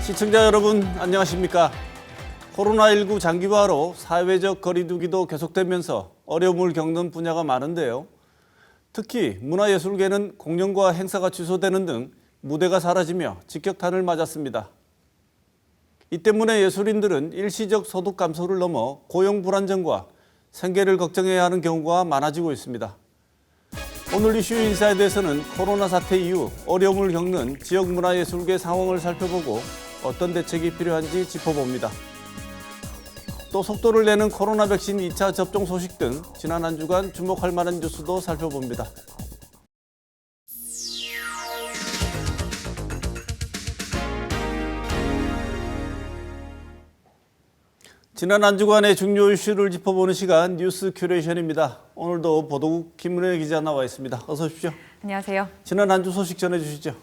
시청자 여러분 안녕하십니까? 코로나19 장기화로 사회적 거리두기도 계속되면서 어려움을 겪는 분야가 많은데요. 특히 문화예술계는 공연과 행사가 취소되는 등 무대가 사라지며 직격탄을 맞았습니다. 이 때문에 예술인들은 일시적 소득 감소를 넘어 고용 불안정과 생계를 걱정해야 하는 경우가 많아지고 있습니다. 오늘 이슈 인사이드에서는 코로나 사태 이후 어려움을 겪는 지역 문화예술계 상황을 살펴보고 어떤 대책이 필요한지 짚어봅니다. 또 속도를 내는 코로나 백신 2차 접종 소식 등 지난 한 주간 주목할 만한 뉴스도 살펴봅니다. 지난 한 주간의 중요 이슈를 짚어보는 시간 뉴스 큐레이션입니다. 오늘도 보도국 김은혜 기자 나와 있습니다. 어서 오십시오. 안녕하세요. 지난 한 주 소식 전해주시죠.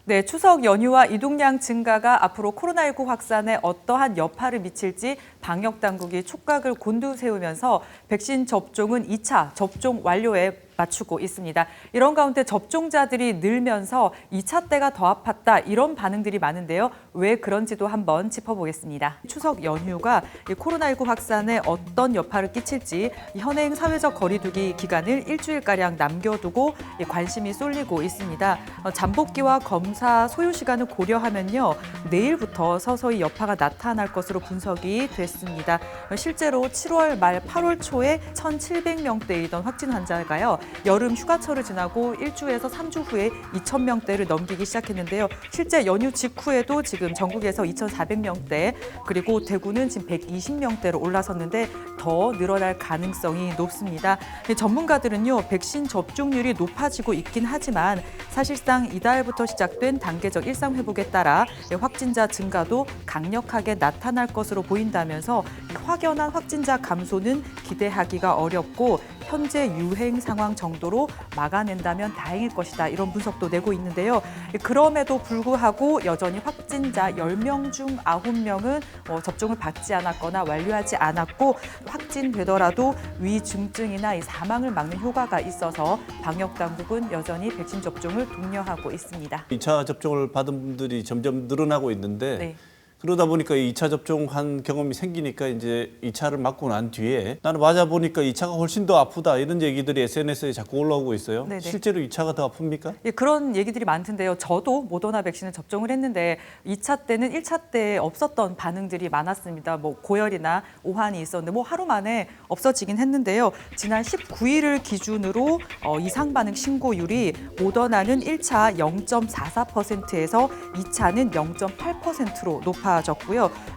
네, 추석 연휴와 이동량 증가가 앞으로 코로나19 확산에 어떠한 여파를 미칠지 방역당국이 촉각을 곤두세우면서 백신 접종은 2차 접종 완료에 맞추고 있습니다. 이런 가운데 접종자들이 늘면서 2차 때가 더 아팠다 이런 반응들이 많은데요. 왜 그런지도 한번 짚어보겠습니다. 추석 연휴가 코로나19 확산에 어떤 여파를 끼칠지 현행 사회적 거리두기 기간을 일주일가량 남겨두고 관심이 쏠리고 있습니다. 잠복기와 검사 소요 시간을 고려하면요. 내일부터 서서히 여파가 나타날 것으로 분석이 됐습니다. 실제로 7월 말 8월 초에 1,700명대이던 확진 환자가요. 여름 휴가철을 지나고 1주에서 3주 후에 2,000명대를 넘기기 시작했는데요. 실제 연휴 직후에도 지금 전국에서 2,400명대 그리고 대구는 지금 120명대로 올라섰는데 더 늘어날 가능성이 높습니다. 전문가들은요. 백신 접종률이 높아지고 있긴 하지만 사실상 이달부터 시작된 단계적 일상 회복에 따라 확진자 증가도 강력하게 나타날 것으로 보인다면서 확연한 확진자 감소는 기대하기가 어렵고 현재 유행 상황 정도로 막아낸다면 다행일 것이다. 이런 분석도 내고 있는데요. 그럼에도 불구하고 여전히 확진자 10명 중 9명은 접종을 받지 않았거나 완료하지 않았고 확진되더라도 위중증이나 사망을 막는 효과가 있어서 방역당국은 여전히 백신 접종을 독려하고 있습니다. 2차 접종을 받은 분들이 점점 늘어나고 있는데 네. 그러다 보니까 2차 접종한 경험이 생기니까 이제 2차를 맞고 난 뒤에 나는 맞아보니까 2차가 훨씬 더 아프다 이런 얘기들이 SNS에 자꾸 올라오고 있어요. 네네. 실제로 2차가 더 아픕니까? 예, 그런 얘기들이 많던데요. 저도 모더나 백신을 접종을 했는데 2차 때는 1차 때 없었던 반응들이 많았습니다. 뭐 고열이나 오한이 있었는데 뭐 하루 만에 없어지긴 했는데요. 지난 19일을 기준으로 이상 반응 신고율이 모더나는 1차 0.44%에서 2차는 0.8%로 높아졌고요.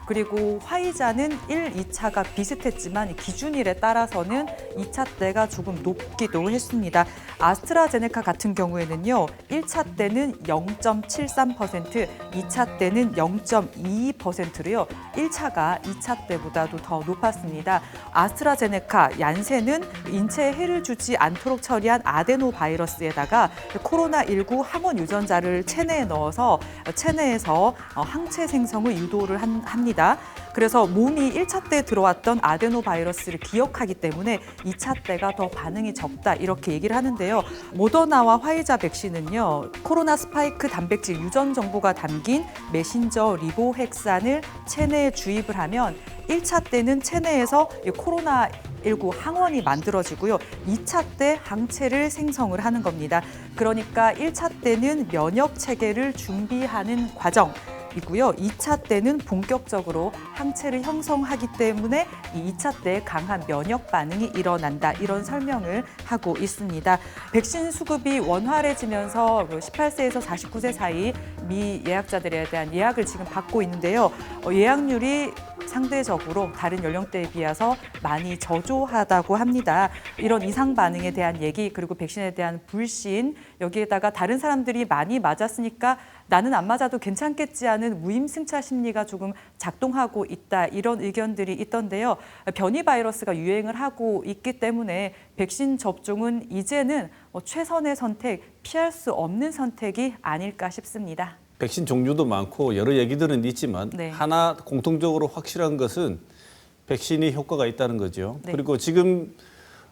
그리고 화이자는 1, 2차가 비슷했지만 기준일에 따라서는 2차 때가 조금 높기도 했습니다. 아스트라제네카 같은 경우에는요. 1차 때는 0.73%, 2차 때는 0.22%로요. 1차가 2차 때보다도 더 높았습니다. 아스트라제네카, 얀센은 인체에 해를 주지 않도록 처리한 아데노 바이러스에다가 코로나19 항원 유전자를 체내에 넣어서 체내에서 항체 생성을 유도를 합니다. 그래서 몸이 1차 때 들어왔던 아데노 바이러스를 기억하기 때문에 2차 때가 더 반응이 적다 이렇게 얘기를 하는데요. 모더나와 화이자 백신은요. 코로나 스파이크 단백질 유전 정보가 담긴 메신저 리보핵산을 체내에 주입을 하면 1차 때는 체내에서 코로나19 항원이 만들어지고요. 2차 때 항체를 생성을 하는 겁니다. 그러니까 1차 때는 면역 체계를 준비하는 과정. 이고요. 2차 때는 본격적으로 항체를 형성하기 때문에 이 2차 때 강한 면역 반응이 일어난다. 이런 설명을 하고 있습니다. 백신 수급이 원활해지면서 18세에서 49세 사이 미 예약자들에 대한 예약을 지금 받고 있는데요. 예약률이 상대적으로 다른 연령대에 비해서 많이 저조하다고 합니다. 이런 이상 반응에 대한 얘기 그리고 백신에 대한 불신 여기에다가 다른 사람들이 많이 맞았으니까 나는 안 맞아도 괜찮겠지 하는 무임승차 심리가 조금 작동하고 있다. 이런 의견들이 있던데요. 변이 바이러스가 유행을 하고 있기 때문에 백신 접종은 이제는 최선의 선택, 피할 수 없는 선택이 아닐까 싶습니다. 백신 종류도 많고 여러 얘기들은 있지만 네. 하나 공통적으로 확실한 것은 백신이 효과가 있다는 거죠. 네. 그리고 지금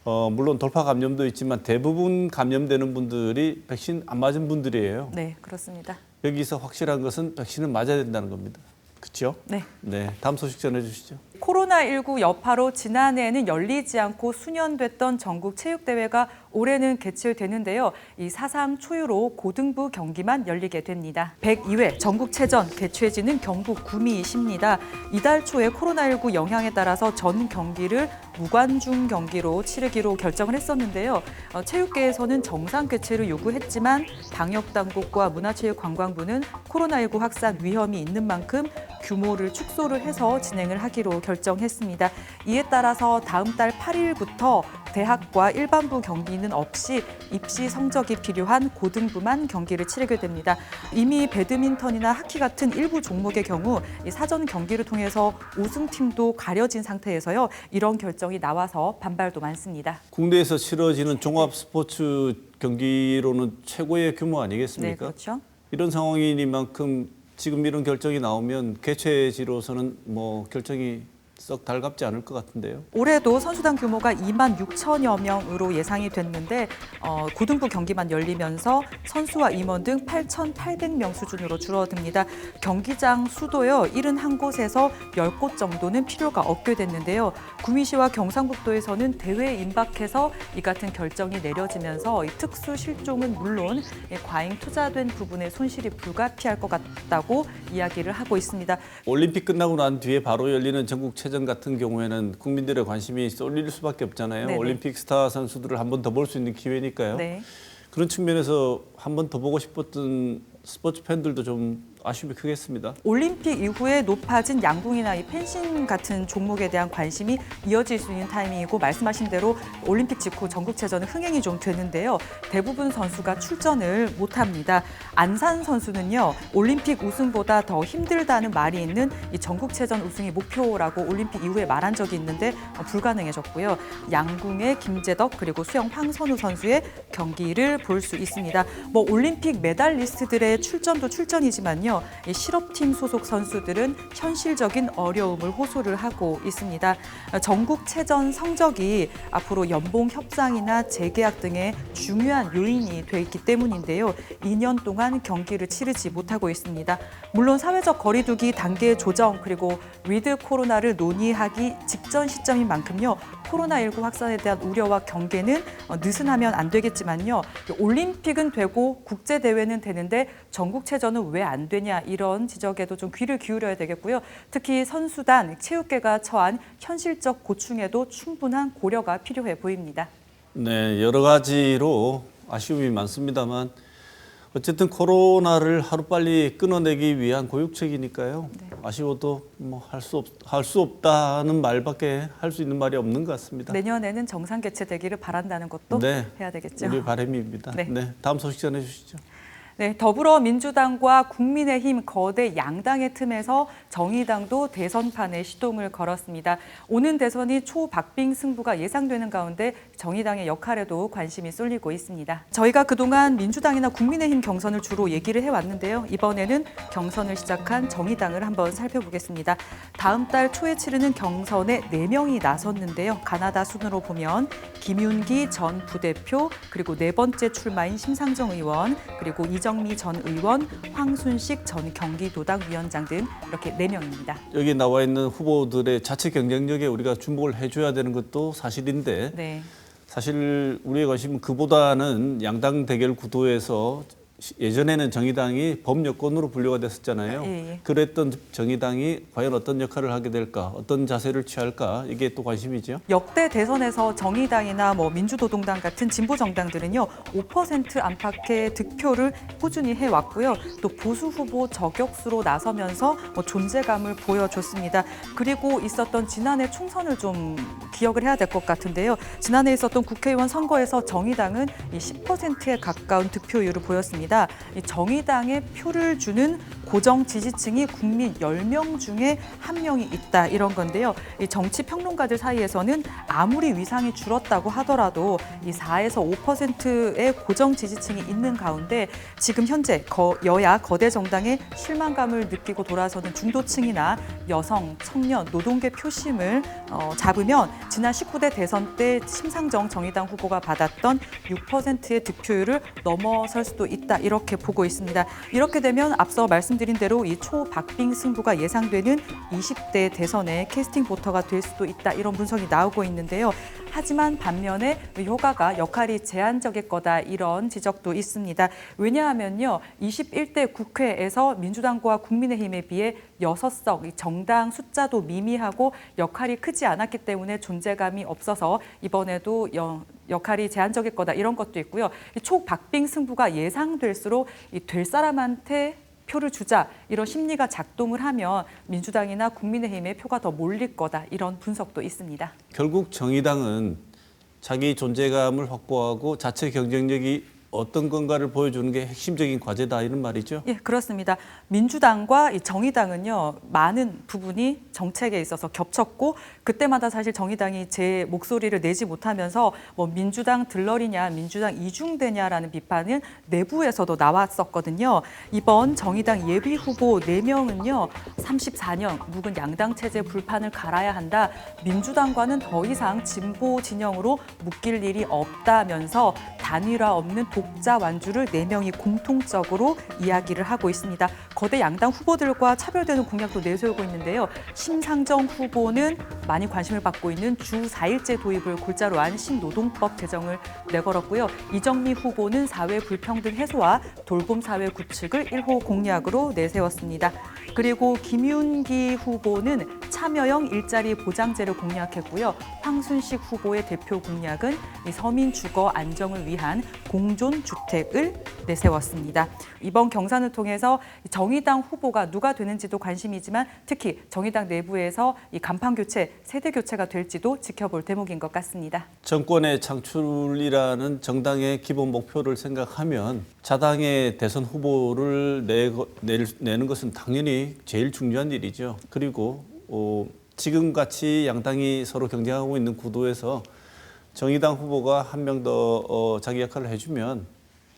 물론 돌파 감염도 있지만 대부분 감염되는 분들이 백신 안 맞은 분들이에요. 네, 그렇습니다. 여기서 확실한 것은 백신은 맞아야 된다는 겁니다. 그렇죠? 네. 네, 다음 소식 전해주시죠. 코로나19 여파로 지난해에는 열리지 않고 수년됐던 전국 체육대회가 올해는 개최되는데요. 이 사상 초유로 고등부 경기만 열리게 됩니다. 102회 전국체전 개최지는 경북 구미시입니다. 이달 초에 코로나19 영향에 따라서 전 경기를 무관중 경기로 치르기로 결정을 했었는데요. 체육계에서는 정상 개최를 요구했지만 방역당국과 문화체육관광부는 코로나19 확산 위험이 있는 만큼 규모를 축소를 해서 진행을 하기로 결정했습니다. 이에 따라서 다음 달 8일부터 대학과 일반부 경기는 없이 입시 성적이 필요한 고등부만 경기를 치르게 됩니다. 이미 배드민턴이나 하키 같은 일부 종목의 경우 이 사전 경기를 통해서 우승팀도 가려진 상태에서요. 이런 결정이 나와서 반발도 많습니다. 국내에서 치러지는 종합 스포츠 경기로는 최고의 규모 아니겠습니까? 네, 그렇죠. 이런 상황이니만큼 지금 이런 결정이 나오면 개최지로서는 뭐 결정이 썩 달갑지 않을 것 같은데요. 올해도 선수단 규모가 2만 6천여 명으로 예상이 됐는데 고등부 경기만 열리면서 선수와 임원 등 8,800명 수준으로 줄어듭니다. 경기장 수도요 71곳에서 10곳 정도는 필요가 없게 됐는데요. 구미시와 경상북도에서는 대회에 임박해서 이 같은 결정이 내려지면서 이 특수 실종은 물론 과잉 투자된 부분의 손실이 불가피할 것 같다고 이야기를 하고 있습니다. 올림픽 끝나고 난 뒤에 바로 열리는 전국체전 같은 경우에는 국민들의 관심이 쏠릴 수밖에 없잖아요. 네네. 올림픽 스타 선수들을 한 번 더 볼 수 있는 기회니까요. 네. 그런 측면에서 한 번 더 보고 싶었던 스포츠 팬들도 좀 아쉬움이 크겠습니다. 올림픽 이후에 높아진 양궁이나 이 펜싱 같은 종목에 대한 관심이 이어질 수 있는 타이밍이고 말씀하신 대로 올림픽 직후 전국체전은 흥행이 좀 되는데요. 대부분 선수가 출전을 못합니다. 안산 선수는요. 올림픽 우승보다 더 힘들다는 말이 있는 이 전국체전 우승이 목표라고 올림픽 이후에 말한 적이 있는데 불가능해졌고요. 양궁의 김재덕 그리고 수영 황선우 선수의 경기를 볼 수 있습니다. 뭐 올림픽 메달리스트들의 출전도 출전이지만요. 이 실업팀 소속 선수들은 현실적인 어려움을 호소를 하고 있습니다. 전국체전 성적이 앞으로 연봉 협상이나 재계약 등의 중요한 요인이 돼 있기 때문인데요. 2년 동안 경기를 치르지 못하고 있습니다. 물론 사회적 거리두기 단계 조정 그리고 위드 코로나를 논의하기 직전 시점인 만큼요. 코로나19 확산에 대한 우려와 경계는 느슨하면 안 되겠지만요. 올림픽은 되고 국제대회는 되는데 전국체전은 왜 안 되냐 이런 지적에도 좀 귀를 기울여야 되겠고요. 특히 선수단, 체육계가 처한 현실적 고충에도 충분한 고려가 필요해 보입니다. 네, 여러 가지로 아쉬움이 많습니다만 어쨌든 코로나를 하루빨리 끊어내기 위한 고육책이니까요. 네. 아쉬워도 뭐 할 수 없다는 말밖에 할 수 있는 말이 없는 것 같습니다. 내년에는 정상 개최되기를 바란다는 것도 네, 해야 되겠죠. 우리 바람입니다. 네. 네, 다음 소식 전해주시죠. 네, 더불어민주당과 국민의힘 거대 양당의 틈에서 정의당도 대선판에 시동을 걸었습니다. 오는 대선이 초박빙 승부가 예상되는 가운데 정의당의 역할에도 관심이 쏠리고 있습니다. 저희가 그동안 민주당이나 국민의힘 경선을 주로 얘기를 해왔는데요. 이번에는 경선을 시작한 정의당을 한번 살펴보겠습니다. 다음 달 초에 치르는 경선에 4명이 나섰는데요. 가나다 순으로 보면 김윤기 전 부대표, 그리고 4번째 출마인 심상정 의원, 그리고 이정미 전 의원, 황순식 전 경기도당 위원장 등 이렇게 4명입니다. 여기 나와 있는 후보들의 자체 경쟁력에 우리가 주목을 해줘야 되는 것도 사실인데 네. 사실 우리의 관심은 그보다는 양당 대결 구도에서 예전에는 정의당이 범여권으로 분류가 됐었잖아요. 예. 그랬던 정의당이 과연 어떤 역할을 하게 될까, 어떤 자세를 취할까, 이게 또 관심이죠. 역대 대선에서 정의당이나 민주노동당 같은 진보 정당들은요 5% 안팎의 득표를 꾸준히 해왔고요. 또 보수 후보 저격수로 나서면서 존재감을 보여줬습니다. 그리고 있었던 지난해 총선을 좀 기억을 해야 될 것 같은데요. 지난해 있었던 국회의원 선거에서 정의당은 10%에 가까운 득표율을 보였습니다. 이 정의당에 표를 주는 고정 지지층이 국민 10명 중에 1명이 있다 이런 건데요. 이 정치 평론가들 사이에서는 아무리 위상이 줄었다고 하더라도 이 4에서 5%의 고정 지지층이 있는 가운데 지금 현재 여야 거대 정당의 실망감을 느끼고 돌아서는 중도층이나 여성, 청년, 노동계 표심을 잡으면 지난 19대 대선 때 심상정 정의당 후보가 받았던 6%의 득표율을 넘어설 수도 있다 이렇게 보고 있습니다. 이렇게 되면 앞서 말씀드린 대로 이 초박빙 승부가 예상되는 20대 대선의 캐스팅 보터가 될 수도 있다 이런 분석이 나오고 있는데요. 하지만 반면에 효과가 역할이 제한적일 거다 이런 지적도 있습니다. 왜냐하면요. 21대 국회에서 민주당과 국민의힘에 비해 6석, 정당 숫자도 미미하고 역할이 크지 않았기 때문에 존재감이 없어서 이번에도 역할이 제한적일 거다 이런 것도 있고요. 이 초박빙 승부가 예상될수록 될 사람한테 표를 주자 이런 심리가 작동을 하면 민주당이나 국민의힘의 표가 더 몰릴 거다 이런 분석도 있습니다. 결국 정의당은 자기 존재감을 확보하고 자체 경쟁력이 어떤 건가를 보여주는 게 핵심적인 과제다 이런 말이죠? 예, 그렇습니다. 민주당과 이 정의당은요, 많은 부분이 정책에 있어서 겹쳤고 그때마다 사실 정의당이 제 목소리를 내지 못하면서 뭐 민주당 들러리냐, 민주당 이중대냐라는 비판은 내부에서도 나왔었거든요. 이번 정의당 예비 후보 4명은요, 34년 묵은 양당 체제 불판을 갈아야 한다. 민주당과는 더 이상 진보 진영으로 묶일 일이 없다면서 단일화 없는 독자 완주를 4명이 공통적으로 이야기를 하고 있습니다. 거대 양당 후보들과 차별되는 공약도 내세우고 있는데요. 심상정 후보는 많이 관심을 받고 있는 주 4일제 도입을 골자로 한 신노동법 제정을 내걸었고요. 이정미 후보는 사회 불평등 해소와 돌봄 사회 구축을 1호 공약으로 내세웠습니다. 그리고 김윤기 후보는 참여형 일자리 보장제를 공약했고요. 황순식 후보의 대표 공약은 서민 주거 안정을 위한 공존 주택을 내세웠습니다. 이번 경선을 통해서 정의당 후보가 누가 되는지도 관심이지만 특히 정의당 내부에서 이 간판 교체, 세대 교체가 될지도 지켜볼 대목인 것 같습니다. 정권의 창출이라는 정당의 기본 목표를 생각하면 자당의 대선 후보를 내는 것은 당연히 제일 중요한 일이죠. 그리고 지금같이 양당이 서로 경쟁하고 있는 구도에서 정의당 후보가 한 명 더 자기 역할을 해주면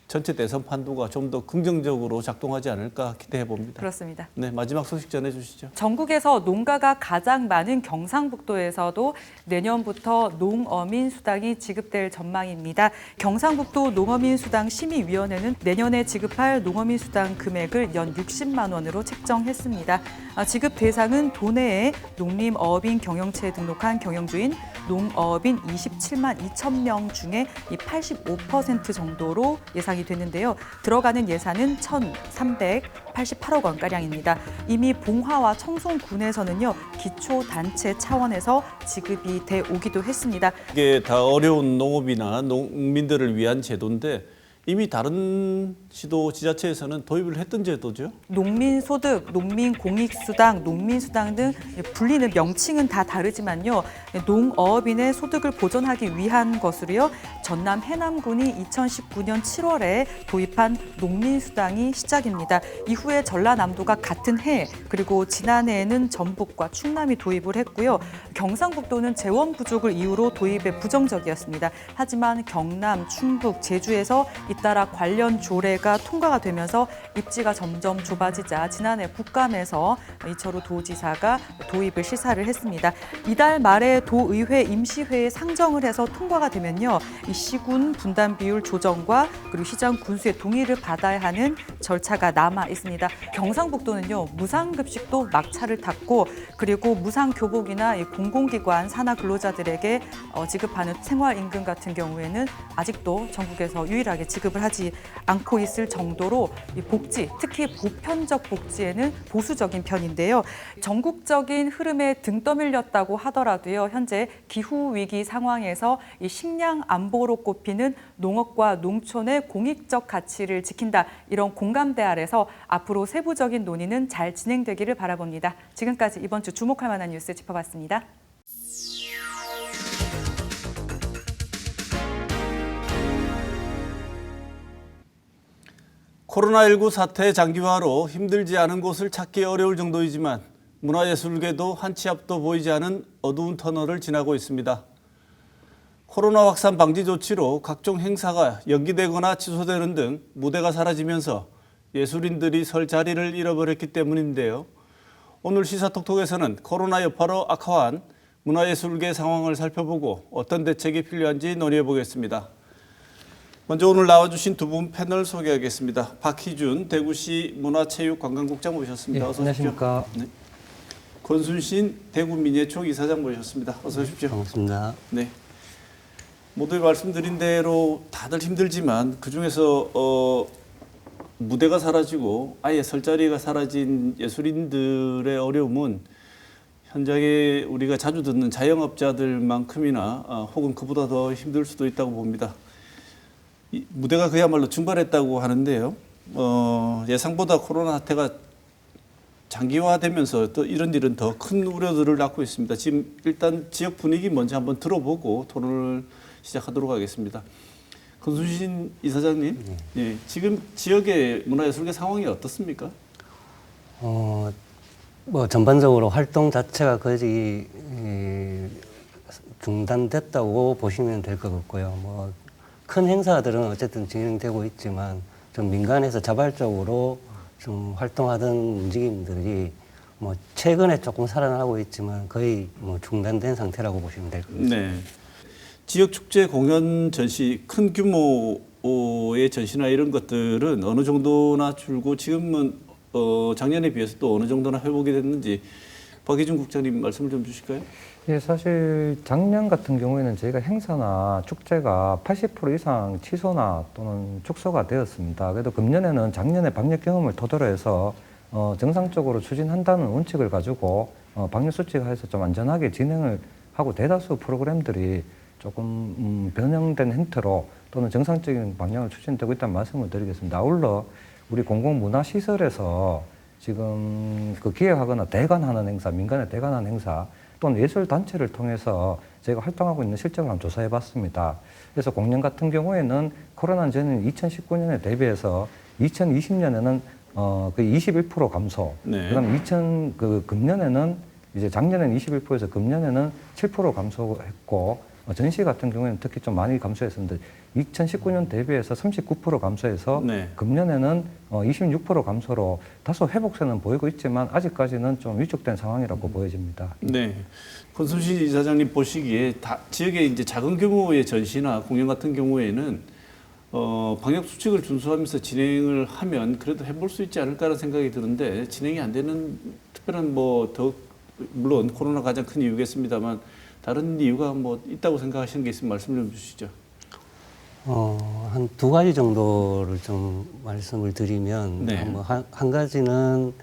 전체 대선 판도가 좀 더 긍정적으로 작동하지 않을까 기대해 봅니다. 그렇습니다. 네, 마지막 소식 전해주시죠. 전국에서 농가가 가장 많은 경상북도에서도 내년부터 농어민 수당이 지급될 전망입니다. 경상북도 농어민 수당 심의위원회는 내년에 지급할 농어민 수당 금액을 연 60만 원으로 책정했습니다. 지급 대상은 도내에 농림어업인 경영체에 등록한 경영주인 농어업인 27만 2천 명 중에 85% 정도로 예상이 되는데요. 들어가는 예산은 1,388억 원가량입니다. 이미 봉화와 청송군에서는요. 기초단체 차원에서 지급이 돼 오기도 했습니다. 이게 다 어려운 농업이나 농민들을 위한 제도인데 이미 다른 시도 지자체에서는 도입을 했던 제도죠. 농민소득, 농민공익수당, 농민수당 등 불리는 명칭은 다 다르지만요. 농어업인의 소득을 보존하기 위한 것으로요. 전남 해남군이 2019년 7월에 도입한 농민수당이 시작입니다. 이후에 전라남도가 같은 해 그리고 지난해에는 전북과 충남이 도입을 했고요. 경상북도는 재원 부족을 이유로 도입에 부정적이었습니다. 하지만 경남, 충북, 제주에서 잇따라 관련 조례가 통과가 되면서 입지가 점점 좁아지자 지난해 국감에서 이철우 도지사가 도입을 시사를 했습니다. 이달 말에 도의회 임시회에 상정을 해서 통과가 되면요. 이 시군 분담 비율 조정과 그리고 시장 군수의 동의를 받아야 하는 절차가 남아 있습니다. 경상북도는요. 무상급식도 막차를 탔고 그리고 무상교복이나 공공기관 산하 근로자들에게 지급하는 생활임금 같은 경우에는 아직도 전국에서 유일하게 지급을 하지 않고 있을 정도로 이 복지, 특히 보편적 복지에는 보수적인 편인데요. 전국적인 흐름에 등 떠밀렸다고 하더라도요. 현재 기후위기 상황에서 이 식량 안보로 꼽히는 농업과 농촌의 공익적 가치를 지킨다. 이런 공감대 아래서 앞으로 세부적인 논의는 잘 진행되기를 바라봅니다. 지금까지 이번 주 주목할 만한 뉴스 짚어봤습니다. 코로나19 사태 장기화로 힘들지 않은 곳을 찾기 어려울 정도이지만 문화예술계도 한 치 앞도 보이지 않은 어두운 터널을 지나고 있습니다. 코로나 확산 방지 조치로 각종 행사가 연기되거나 취소되는 등 무대가 사라지면서 예술인들이 설 자리를 잃어버렸기 때문인데요. 오늘 시사톡톡에서는 코로나 여파로 악화한 문화예술계 상황을 살펴보고 어떤 대책이 필요한지 논의해 보겠습니다. 먼저 오늘 나와주신 두 분 패널 소개하겠습니다. 박희준 대구시 문화체육관광국장 모셨습니다. 어서 오십시오. 안녕하십니까. 네. 권순신 대구민예촉 이사장 모셨습니다. 어서 오십시오. 반갑습니다. 네. 모두 말씀드린 대로 다들 힘들지만 그중에서 무대가 사라지고 아예 설 자리가 사라진 예술인들의 어려움은 현장에 우리가 자주 듣는 자영업자들만큼이나 혹은 그보다 더 힘들 수도 있다고 봅니다. 이 무대가 그야말로 증발했다고 하는데요. 예상보다 코로나 사태가 장기화되면서 또 이런 일은 더 큰 우려들을 낳고 있습니다. 지금 일단 지역 분위기 먼저 한번 들어보고 토론을 시작하도록 하겠습니다. 권순신 이사장님, 예, 지금 지역의 문화예술계 상황이 어떻습니까? 뭐 전반적으로 활동 자체가 거의 중단됐다고 보시면 될 것 같고요. 뭐 큰 행사들은 어쨌든 진행되고 있지만 좀 민간에서 자발적으로 좀 활동하던 움직임들이 뭐 최근에 조금 살아나고 있지만 거의 뭐 중단된 상태라고 보시면 될 것 같습니다. 네. 지역 축제 공연 전시 큰 규모의 전시나 이런 것들은 어느 정도나 줄고 지금은 작년에 비해서 또 어느 정도나 회복이 됐는지 박희준 국장님 말씀을 좀 주실까요? 예, 사실 작년 같은 경우에는 저희가 행사나 축제가 80% 이상 취소나 또는 축소가 되었습니다. 그래도 금년에는 작년의 방역 경험을 토대로 해서 정상적으로 추진한다는 원칙을 가지고 방역 수칙을 해서 좀 안전하게 진행을 하고 대다수 프로그램들이 조금 변형된 형태로 또는 정상적인 방향을 추진되고 있다는 말씀을 드리겠습니다. 아울러 우리 공공문화시설에서 지금 그 기획하거나 대관하는 행사, 민간에 대관하는 행사 또는 예술단체를 통해서 저희가 활동하고 있는 실정을 한번 조사해 봤습니다. 그래서 공연 같은 경우에는 코로나 전인 2019년에 대비해서 2020년에는 거의 21% 감소. 네. 그다음 금년에는 이제 작년에는 21%에서 금년에는 7% 감소했고 전시 같은 경우에는 특히 좀 많이 감소했었는데 2019년 대비해서 39% 감소해서 네. 금년에는 26% 감소로 다소 회복세는 보이고 있지만 아직까지는 좀 위축된 상황이라고 보여집니다. 네. 권순신 이사장님 보시기에 지역의 이제 작은 규모의 전시나 공연 같은 경우에는 방역 수칙을 준수하면서 진행을 하면 그래도 해볼 수 있지 않을까라는 생각이 드는데 진행이 안 되는 특별한 물론 코로나 가장 큰 이유겠습니다만 다른 이유가 뭐 있다고 생각하시는 게 있으면 말씀 좀 주시죠. 한 두 가지 정도를 좀 말씀을 드리면, 네. 한 가지는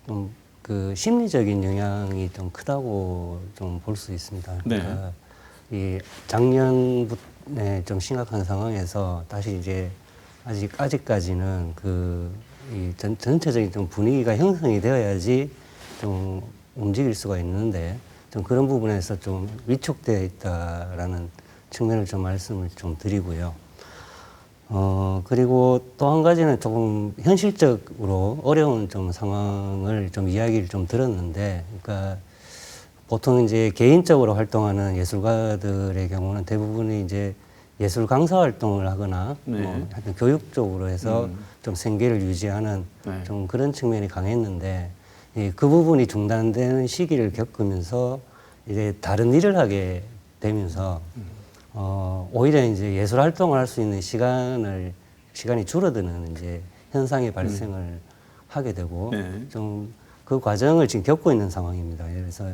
좀 그 심리적인 영향이 좀 크다고 좀 볼 수 있습니다. 네. 그러니까 이 작년에 좀 심각한 상황에서 다시 이제 아직까지는 이 전체적인 좀 분위기가 형성이 되어야지 좀 움직일 수가 있는데 좀 그런 부분에서 좀 위축되어 있다라는 측면을 좀 말씀을 좀 드리고요. 그리고 또 한 가지는 조금 현실적으로 어려운 좀 상황을 좀 이야기를 좀 들었는데, 그러니까 보통 이제 개인적으로 활동하는 예술가들의 경우는 대부분이 이제 예술 강사 활동을 하거나 네. 하여튼 교육 쪽으로 해서 좀 생계를 유지하는 네. 좀 그런 측면이 강했는데, 그 부분이 중단되는 시기를 겪으면서 이제 다른 일을 하게 되면서 오히려 이제 예술 활동을 할 수 있는 시간이 줄어드는 이제 현상이 발생을 하게 되고 네. 좀 그 과정을 지금 겪고 있는 상황입니다. 그래서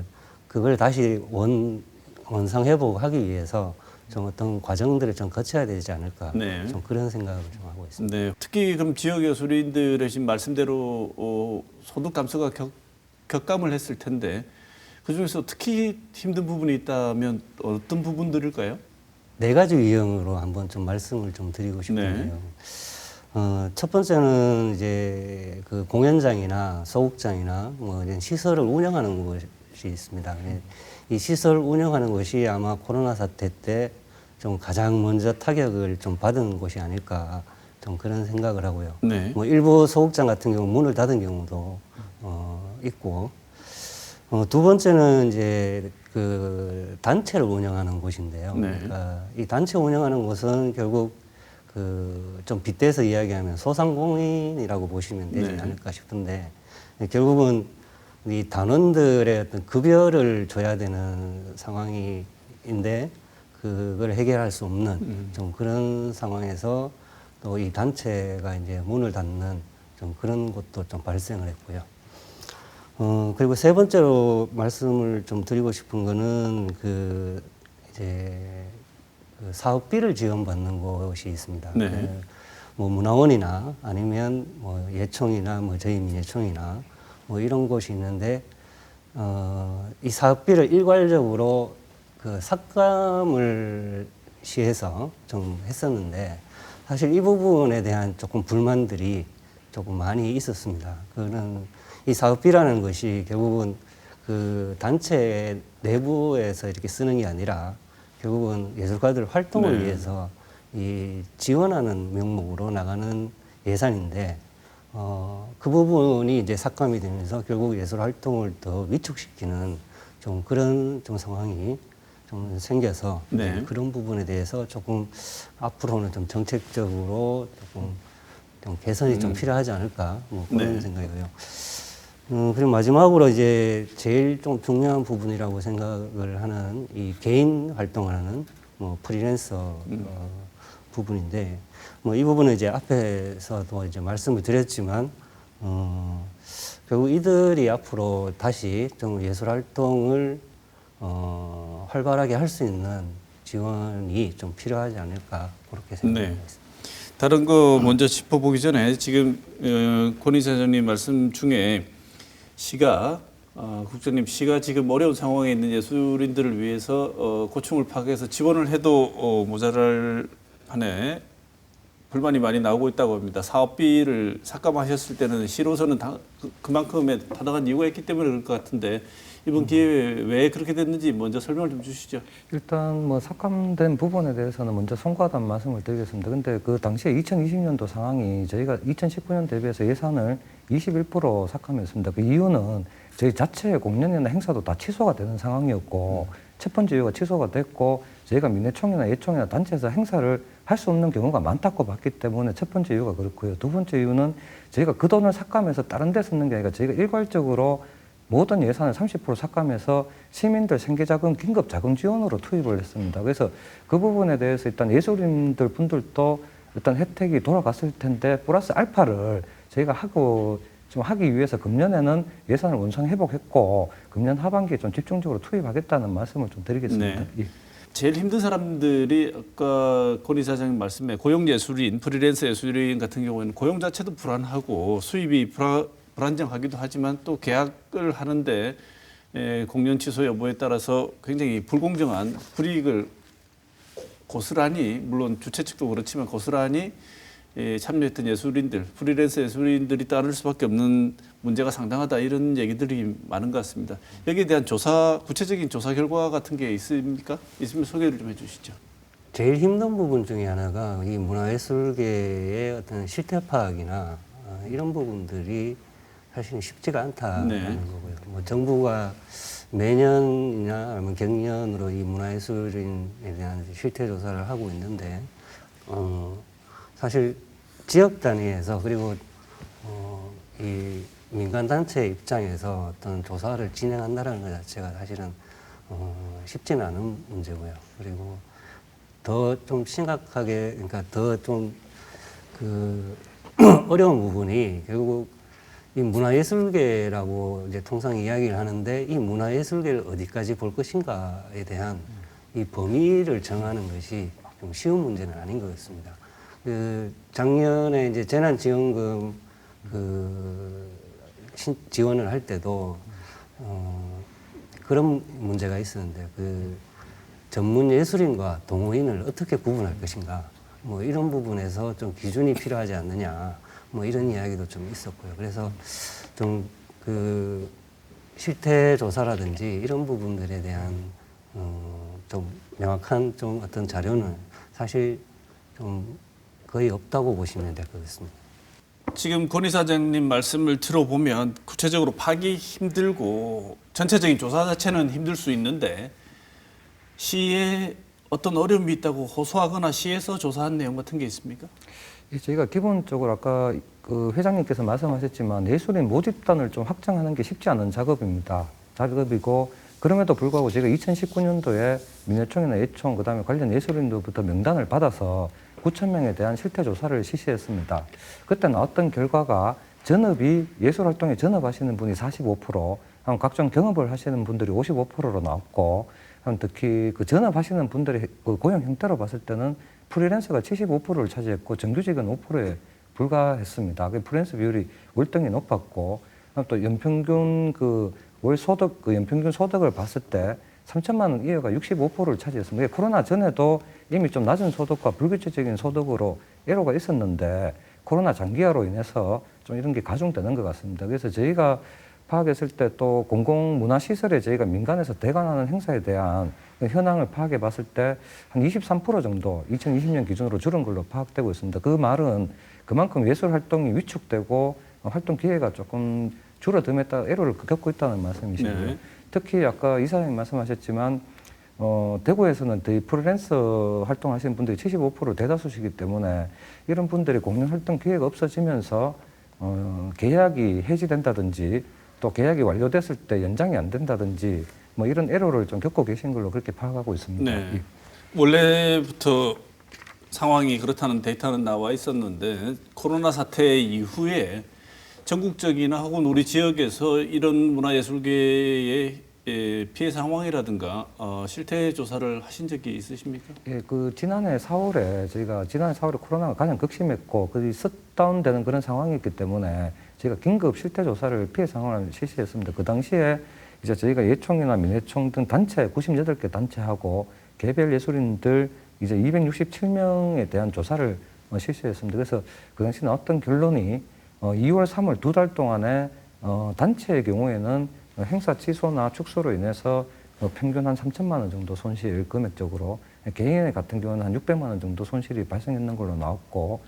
그걸 다시 원상 회복하기 위해서 좀 어떤 과정들을 좀 거쳐야 되지 않을까. 네. 좀 그런 생각을 좀 하고 있습니다. 네. 특히 그럼 지역 예술인들의 지금 말씀대로 소득 감소가 격감을 했을 텐데 그 중에서 특히 힘든 부분이 있다면 어떤 부분들일까요? 네 가지 유형으로 한번 좀 말씀을 좀 드리고 싶은데요. 네. 첫 번째는 이제 그 공연장이나 소극장이나 뭐 이런 시설을 운영하는 것이 있습니다. 이 시설 운영하는 것이 아마 코로나 사태 때 좀 가장 먼저 타격을 좀 받은 곳이 아닐까 좀 그런 생각을 하고요. 네. 뭐 일부 소극장 같은 경우 문을 닫은 경우도 있고, 두 번째는 이제 그 단체를 운영하는 곳인데요. 네. 그러니까 이 단체 운영하는 곳은 결국 그 좀 빗대서 이야기하면 소상공인이라고 보시면 되지 네. 않을까 싶은데, 결국은 이 단원들의 어떤 급여를 줘야 되는 상황인데 그걸 해결할 수 없는 좀 그런 상황에서 또 이 단체가 이제 문을 닫는 좀 그런 것도 좀 발생을 했고요. 그리고 세 번째로 말씀을 좀 드리고 싶은 거는 그 이제 그 사업비를 지원받는 곳이 있습니다. 네. 뭐 문화원이나 아니면 뭐 예총이나 뭐 저희 민예총이나 뭐 이런 곳이 있는데 이 사업비를 일괄적으로 그 삭감을 시해서 좀 했었는데 사실 이 부분에 대한 조금 불만들이 조금 많이 있었습니다. 그는 이 사업비라는 것이 결국은 그 단체 내부에서 이렇게 쓰는 게 아니라 결국은 예술가들 활동을 네. 위해서 이 지원하는 명목으로 나가는 예산인데 그 부분이 이제 삭감이 되면서 결국 예술 활동을 더 위축시키는 좀 그런 좀 상황이 좀 생겨서 네. 이제 그런 부분에 대해서 조금 앞으로는 좀 정책적으로 조금 좀 개선이 좀 필요하지 않을까 뭐 그런 네. 생각이고요. 그리고 마지막으로 이제 제일 좀 중요한 부분이라고 생각을 하는 이 개인 활동을 하는 뭐 프리랜서 부분인데 뭐 이 부분은 이제 앞에서도 이제 말씀을 드렸지만 결국 이들이 앞으로 다시 좀 예술 활동을 활발하게 할 수 있는 지원이 좀 필요하지 않을까 그렇게 생각합니다. 네. 다른 거 먼저 짚어보기 전에 지금 권 이사장님 말씀 중에 시가 국장님 시가 지금 어려운 상황에 있는 예술인들을 위해서 고충을 파악해서 지원을 해도 모자랄 판에 불만이 많이 나오고 있다고 합니다. 사업비를 삭감하셨을 때는 시로서는 그만큼의 타당한 이유가 있기 때문에 그럴 것 같은데 이번 기회에 왜 그렇게 됐는지 먼저 설명을 좀 주시죠. 일단 뭐 삭감된 부분에 대해서는 먼저 송구하다는 말씀을 드리겠습니다. 근데 그 당시에 2020년도 상황이 저희가 2019년 대비해서 예산을 21% 삭감했습니다. 그 이유는 저희 자체의 공연이나 행사도 다 취소가 되는 상황이었고 첫 번째 이유가 취소가 됐고 저희가 민예총이나 예총이나 단체에서 행사를 할 수 없는 경우가 많다고 봤기 때문에 첫 번째 이유가 그렇고요. 두 번째 이유는 저희가 그 돈을 삭감해서 다른 데 쓰는 게 아니라 저희가 일괄적으로 모든 예산을 30% 삭감해서 시민들 생계자금, 긴급자금 지원으로 투입을 했습니다. 그래서 그 부분에 대해서 일단 예술인들 분들도 일단 혜택이 돌아갔을 텐데 플러스 알파를 저희가 좀 하기 위해서 금년에는 예산을 원상 회복했고 금년 하반기에 좀 집중적으로 투입하겠다는 말씀을 좀 드리겠습니다. 네. 예. 제일 힘든 사람들이 아까 권 이사장님 말씀에 고용 예술인, 프리랜서 예술인 같은 경우에는 고용 자체도 불안하고 수입이 불안정하기도 하지만 또 계약을 하는데 공연 취소 여부에 따라서 굉장히 불공정한 불이익을 고스란히 물론 주최 측도 그렇지만 고스란히 참여했던 예술인들, 프리랜서 예술인들이 따를 수밖에 없는 문제가 상당하다 이런 얘기들이 많은 것 같습니다. 여기에 대한 구체적인 조사 결과 같은 게 있습니까? 있으면 소개를 좀 해주시죠. 제일 힘든 부분 중에 하나가 이 문화예술계의 어떤 실태 파악이나 이런 부분들이 사실은 쉽지가 않다는 네. 거고요. 뭐 정부가 매년이나 아니면 경년으로 이 문화예술인에 대한 실태 조사를 하고 있는데 사실 지역 단위에서 그리고 이 민간 단체 입장에서 어떤 조사를 진행한다는 것 자체가 사실은 쉽지는 않은 문제고요. 그리고 더 좀 심각하게 그러니까 더 좀 그 어려운 부분이 결국 이 문화예술계라고 이제 통상 이야기를 하는데 이 문화예술계를 어디까지 볼 것인가에 대한 이 범위를 정하는 것이 좀 쉬운 문제는 아닌 것 같습니다. 그 작년에 이제 재난지원금 지원을 할 때도 그런 문제가 있었는데 그 전문 예술인과 동호인을 어떻게 구분할 것인가 뭐 이런 부분에서 좀 기준이 필요하지 않느냐 뭐 이런 이야기도 좀 있었고요. 그래서 좀 그 실태 조사라든지 이런 부분들에 대한 좀 명확한 좀 어떤 자료는 사실 좀 거의 없다고 보시면 될 것 같습니다. 지금 권 이사장님 말씀을 들어보면 구체적으로 파기 힘들고 전체적인 조사 자체는 힘들 수 있는데 시에 어떤 어려움이 있다고 호소하거나 시에서 조사한 내용 같은 게 있습니까? 저희가 기본적으로 아까 그 회장님께서 말씀하셨지만 예술인 모집단을 좀 확장하는 게 쉽지 않은 작업이고 그럼에도 불구하고 저희가 2019년도에 민예총이나 예총 그다음에 관련 예술인들부터 명단을 받아서 9,000명에 대한 실태 조사를 실시했습니다. 그때 나왔던 결과가 전업이 예술활동에 전업하시는 분이 45%, 각종 경업을 하시는 분들이 55%로 나왔고, 특히 그 전업하시는 분들의 그 고용 형태로 봤을 때는 프리랜서가 75%를 차지했고 정규직은 5%에 불과했습니다. 그 프리랜서 비율이 월등히 높았고, 또 연평균 월 소득, 연평균 소득을 봤을 때 3천만 원 이하가 65%를 차지했습니다. 코로나 전에도 이미 좀 낮은 소득과 불규칙적인 소득으로 애로가 있었는데 코로나 장기화로 인해서 좀 이런 게 가중되는 것 같습니다. 그래서 저희가 파악했을 때 또 공공문화시설에 저희가 민간에서 대관하는 행사에 대한 현황을 파악해 봤을 때 한 23% 정도 2020년 기준으로 줄은 걸로 파악되고 있습니다. 그 말은 그만큼 예술 활동이 위축되고 활동 기회가 조금 줄어듦에 따라 애로를 겪고 있다는 말씀이시고요. 네. 특히 아까 이사장님 말씀하셨지만 대구에서는 프리랜서 활동하시는 분들이 75% 대다수시기 때문에 이런 분들이 공연 활동 기회가 없어지면서 계약이 해지된다든지 또 계약이 완료됐을 때 연장이 안 된다든지 뭐 이런 애로를 좀 겪고 계신 걸로 그렇게 파악하고 있습니다. 네. 예. 원래부터 상황이 그렇다는 데이터는 나와 있었는데 코로나 사태 이후에 전국적이나 혹은 우리 지역에서 이런 문화예술계의 피해 상황이라든가 실태 조사를 하신 적이 있으십니까? 예, 지난해 4월에 코로나가 가장 극심했고 셧다운되는 그런 상황이었기 때문에 저희가 긴급 실태 조사를 피해 상황을 실시했습니다. 그 당시에 이제 저희가 예총이나 민예총 등 단체 98개 단체하고 개별 예술인들 이제 267명에 대한 조사를 실시했습니다. 그래서 그 당시 나왔던 결론이 2월, 3월 2달 동안에 단체의 경우에는 행사 취소나 축소로 인해서 평균 한 3천만 원 정도 손실 금액적으로, 개인 같은 경우는 한 600만 원 정도 손실이 발생했는 걸로 나왔고,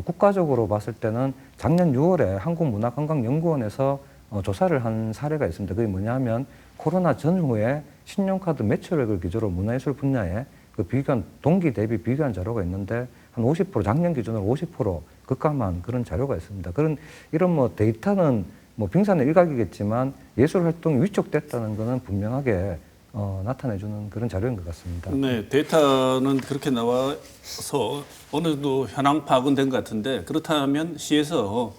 국가적으로 봤을 때는 작년 6월에 한국문화관광연구원에서 조사를 한 사례가 있습니다. 그게 뭐냐면 코로나 전후에 신용카드 매출액을 기준으로 문화예술 분야에 비교한 동기 대비 비교한 자료가 있는데 한 50% 작년 기준으로 50% 급감한 그런 자료가 있습니다. 이런 데이터는 빙산의 일각이겠지만 예술 활동이 위축됐다는 것은 분명하게 나타내주는 그런 자료인 것 같습니다. 네, 데이터는 그렇게 나와서 어느 정도 현황 파악은 된 것 같은데 그렇다면 시에서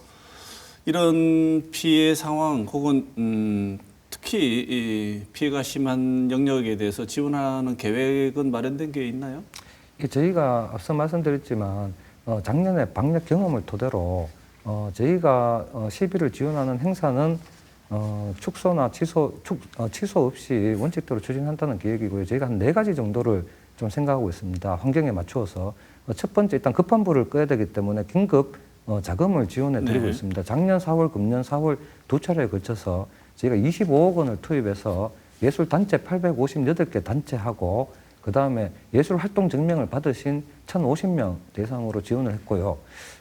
이런 피해 상황 혹은 특히 이 피해가 심한 영역에 대해서 지원하는 계획은 마련된 게 있나요? 저희가 앞서 말씀드렸지만 작년에 방역 경험을 토대로 저희가 시비를 지원하는 행사는 축소나 취소 없이 원칙대로 추진한다는 계획이고요. 저희가 한 4가지 정도를 좀 생각하고 있습니다. 환경에 맞추어서 첫 번째 일단 급한 불을 꺼야 되기 때문에 긴급 자금을 지원해 드리고 네. 있습니다. 작년 4월, 금년 4월 두 차례에 걸쳐서 저희가 25억 원을 투입해서 예술단체 858개 단체하고 그다음에 예술활동 증명을 받으신 1,050명 대상으로 지원을 했고요.